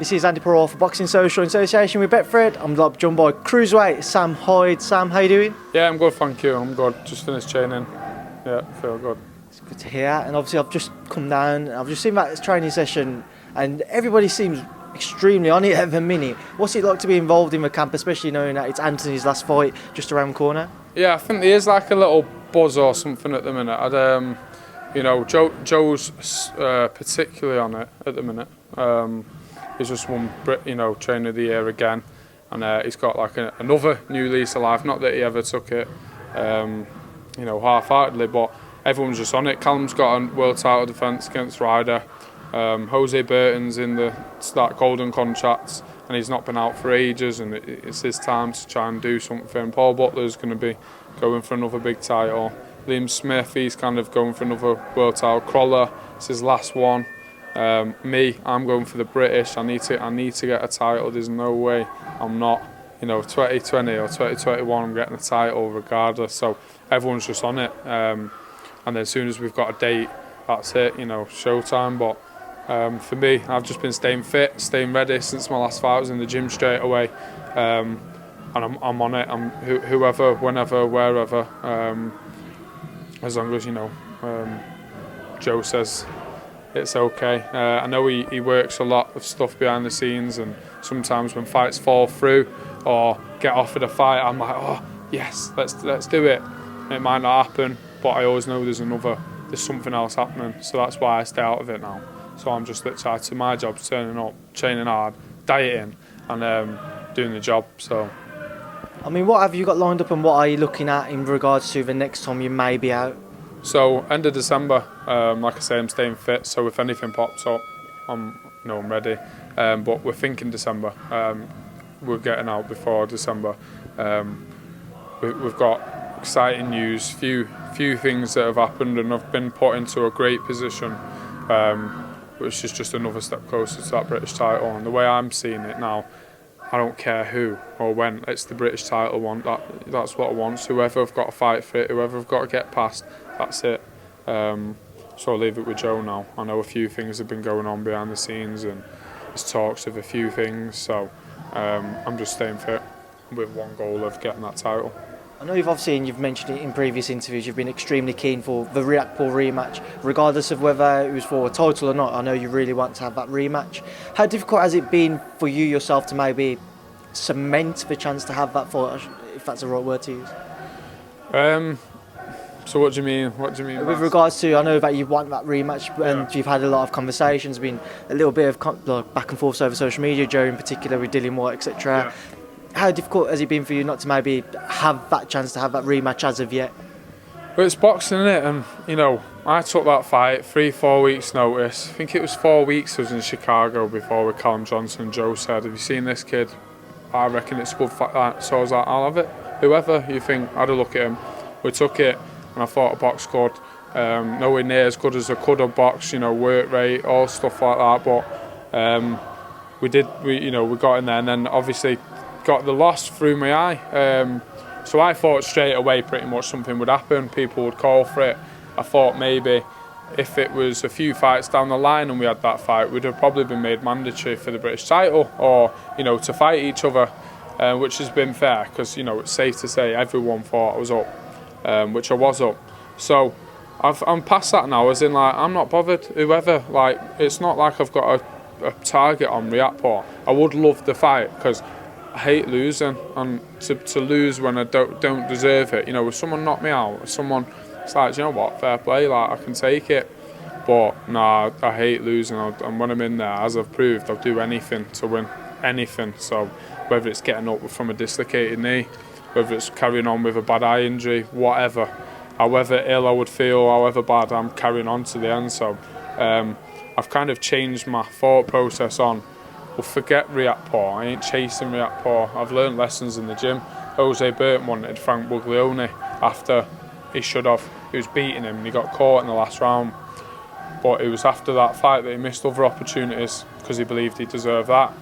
This is Anthony-Crolla for Boxing Social in association with Betfred. I'm joined by Cruiserweight Sam Hyde. Sam, how you doing? Yeah, I'm good, thank you. I'm good. Just finished training. Yeah, feel good. It's good to hear. And obviously I've just come down, I've just seen that training session and everybody seems extremely on it at the minute. What's it like to be involved in the camp, especially knowing that it's Anthony's last fight just around the corner? Yeah, I think there is like a little buzz or something at the minute. Joe's particularly on it at the minute. He's just won, Trainer of the Year again, and he's got like another new lease of life. Not that he ever took it, half-heartedly, but everyone's just on it. Callum's got a world title defence against Ryder. Jose Burton's in that golden contract, and he's not been out for ages, and it's his time to try and do something. Paul Butler's going to be going for another big title. Liam Smith, he's kind of going for another world title. Crolla, it's his last one. I'm going for the British. I need to get a title. There's no way I'm not. 2020 or 2021, I'm getting a title regardless. So everyone's just on it. And then as soon as we've got a date, that's it. Showtime. But for me, I've just been staying fit, staying ready since my last fight. I was in the gym straight away, and I'm on it. I'm whoever, whenever, wherever. As long as Joe says it's okay. I know he works a lot of stuff behind the scenes, and sometimes when fights fall through or get offered a fight, I'm like, oh yes, let's do it. It might not happen, but I always know there's something else happening. So that's why I stay out of it now. So I'm just literally to my job, turning up, training hard, dieting, and doing the job. So. I mean, what have you got lined up and what are you looking at in regards to the next time you may be out? So, end of December, like I say, I'm staying fit, so if anything pops up, I'm ready. But we're thinking December. We're getting out before December. We've got exciting news, few things that have happened, and I've been put into a great position, which is just another step closer to that British title. And the way I'm seeing it now, I don't care who or when, it's the British title one. That's what I want. So whoever I've got to fight for it, whoever I've got to get past, that's it. So I'll leave it with Joe now. I know a few things have been going on behind the scenes, and there's talks of a few things. So I'm just staying fit with one goal of getting that title. I know you've mentioned it in previous interviews, you've been extremely keen for the Riakporhe rematch, regardless of whether it was for a title or not. I know you really want to have that rematch. How difficult has it been for you yourself to maybe cement the chance to have that fight, if that's the right word to use? So what do you mean? With regards to, I know that you want that rematch, and you've had a lot of conversations, been a little bit of back and forth over social media, Joe in particular with Dillian White, etc. Yeah. How difficult has it been for you not to maybe have that chance to have that rematch as of yet? Well, it's boxing, innit? And I took that fight 3-4 weeks notice. I think it was 4 weeks I was in Chicago before with Callum Johnson. Joe said, have you seen this kid? I reckon it's a good fight. So I was like, I'll have it. Whoever you think, I had a look at him. We took it, and I thought a box good. Nowhere near as good as I could have boxed, work rate, all stuff like that. But we got in there, and then obviously got the loss through my eye. So I thought straight away pretty much something would happen. People would call for it. I thought maybe if it was a few fights down the line and we had that fight, we'd have probably been made mandatory for the British title, or to fight each other, which has been fair because it's safe to say everyone thought I was up, which I was up. So I'm past that now, as in like I'm not bothered. Whoever, like it's not like I've got a target on Riakporhe. I would love the fight because I hate losing, and to lose when I don't deserve it. If someone knocked me out, if someone, it's like, you know what, fair play, like I can take it. But nah, I hate losing, and when I'm in there, as I've proved, I'll do anything to win, anything. So whether it's getting up from a dislocated knee, whether it's carrying on with a bad eye injury, whatever, however ill I would feel, however bad, I'm carrying on to the end. So I've kind of changed my thought process on, well, forget Riakporhe. I ain't chasing Riakporhe. I've learned lessons in the gym. Jose Burton wanted Frank Buglioni after he should have. He was beating him and he got caught in the last round. But it was after that fight that he missed other opportunities because he believed he deserved that.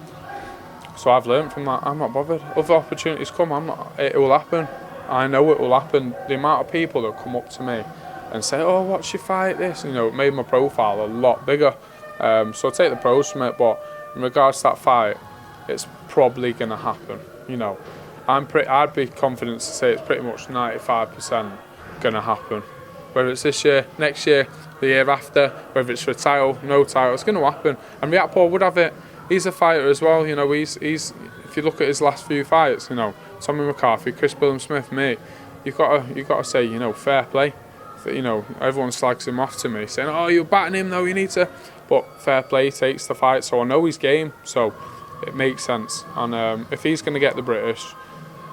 So I've learned from that. I'm not bothered. Other opportunities come. It will happen. I know it will happen. The amount of people that come up to me and say, "Oh, what's your fight?" This, it made my profile a lot bigger. So I take the pros from it, but in regards to that fight, it's probably going to happen. You know, I'd be confident to say it's pretty much 95% going to happen. Whether it's this year, next year, the year after, whether it's for a title, no title, it's going to happen. And Riakporhe would have it. He's a fighter as well. You know, he's if you look at his last few fights, you know, Tommy McCarthy, Chris Billam-Smith, me, you've got to say, you know, fair play. You know, everyone slags him off to me, saying, "Oh, you're batting him, though. You need to." But fair play, he takes the fight, so I know he's game. So it makes sense. And if he's going to get the British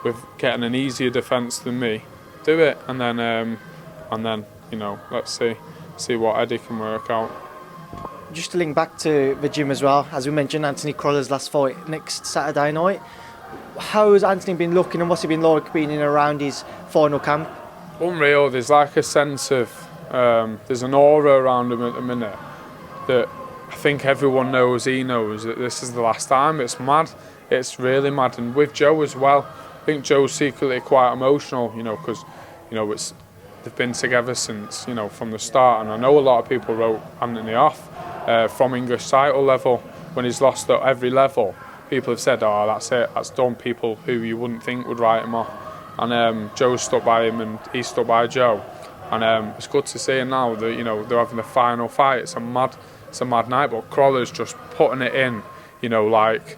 with getting an easier defence than me, do it. And then you know, let's see what Eddie can work out. Just to link back to the gym as well, as we mentioned, Anthony-Crolla's last fight next Saturday night. How has Anthony been looking, and what's he been like being in around his final camp? Unreal. There's like a sense of there's an aura around him at the minute that I think everyone knows. He knows that this is the last time. It's mad. It's really mad. And with Joe as well, I think Joe's secretly quite emotional. You know, because you know they've been together since, you know, from the start. And I know a lot of people wrote Anthony off from English title level when he's lost at every level. People have said, "Oh, that's it. That's done." People who you wouldn't think would write him off. And Joe stuck by him, and he stuck by Joe. And it's good to see now that, you know, they're having the final fight. It's a mad night. But Crolla's just putting it in, you know, like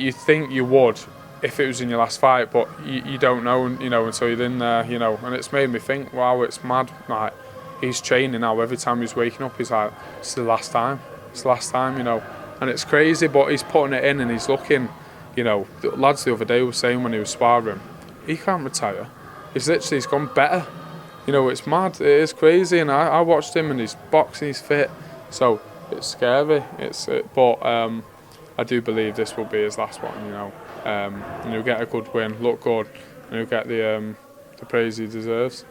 you think you would if it was in your last fight, but you don't know, you know, until you're in there, you know. And it's made me think, wow, it's mad. Like, he's training now. Every time he's waking up, he's like, it's the last time. It's the last time, you know. And it's crazy, but he's putting it in, and he's looking, you know. The lads the other day were saying when he was sparring, he can't retire. He's gone better. You know, it's mad. It is crazy. And I watched him, and he's boxing, he's fit. So it's scary. But I do believe this will be his last one. You know, and he'll get a good win, look good, and he'll get the praise he deserves.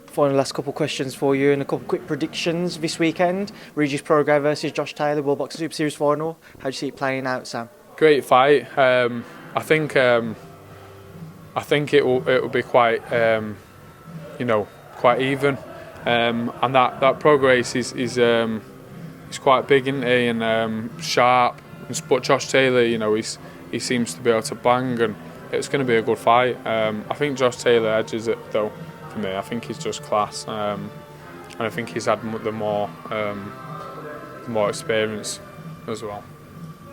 Final last couple of questions for you, and a couple of quick predictions this weekend. Regis Prograis versus Josh Taylor, World Boxing Super Series final. How do you see it playing out, Sam? Great fight. I think it will be quite, you know, quite even, and that Prograis he's quite big, isn't he, and sharp. But Josh Taylor, you know, he seems to be able to bang, and it's going to be a good fight. I think Josh Taylor edges it though. For me, I think he's just class, and I think he's had the more experience as well.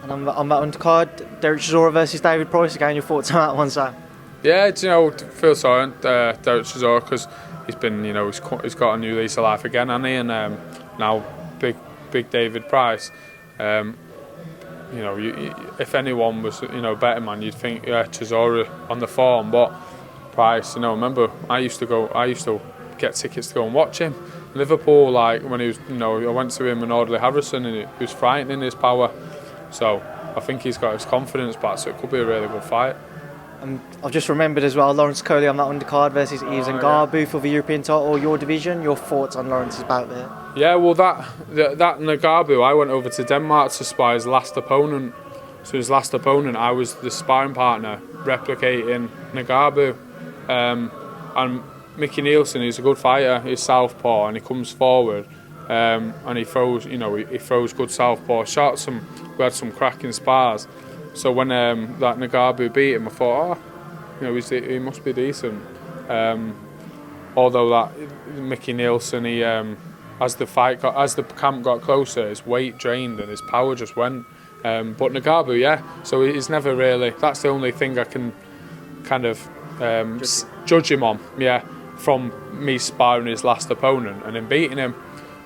And on that undercard, Derek Chisora versus David Price again. Your thoughts on that one, Sam? Yeah, you know, feel sorry, Derek Chisora, because he's been, you know, he's got a new lease of life again, hasn't he? And now big David Price. You know, if anyone was, you know, better man, you'd think Chisora on the form, but Price, you know, remember I used to get tickets to go and watch him in Liverpool, like when he was, you know, I went to him and Audley Harrison, and he was frightening his power. So I think he's got his confidence back, so it could be a really good fight. I've just remembered as well, Lawrence Coley on that undercard versus Yves Ngarbu for the European title, your division. Your thoughts on Lawrence's bout there? Yeah, well, that Ngarbu, I went over to Denmark to spar his last opponent. So his last opponent, I was the sparring partner, replicating Ngarbu. And Mickey Nielsen, he's a good fighter. He's southpaw, and he comes forward, and he throws. You know, he throws good southpaw shots. We had some cracking spars. So when that Ngarbu beat him, I thought, you know, he must be decent. Although that Mickey Nielsen, he as the camp got closer, his weight drained and his power just went. But Ngarbu, yeah. So he's never really. That's the only thing I can kind of judge him on, yeah, from me sparring his last opponent and him beating him.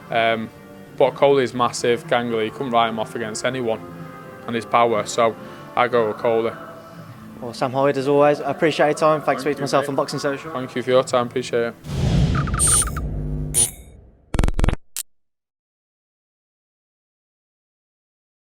But Coley's massive, gangly. You couldn't write him off against anyone, and his power. So I go with Coley. Well, Sam Hyde, as always, I appreciate your time. Thanks for speaking to myself on Boxing Social. Thank you for your time. Appreciate it.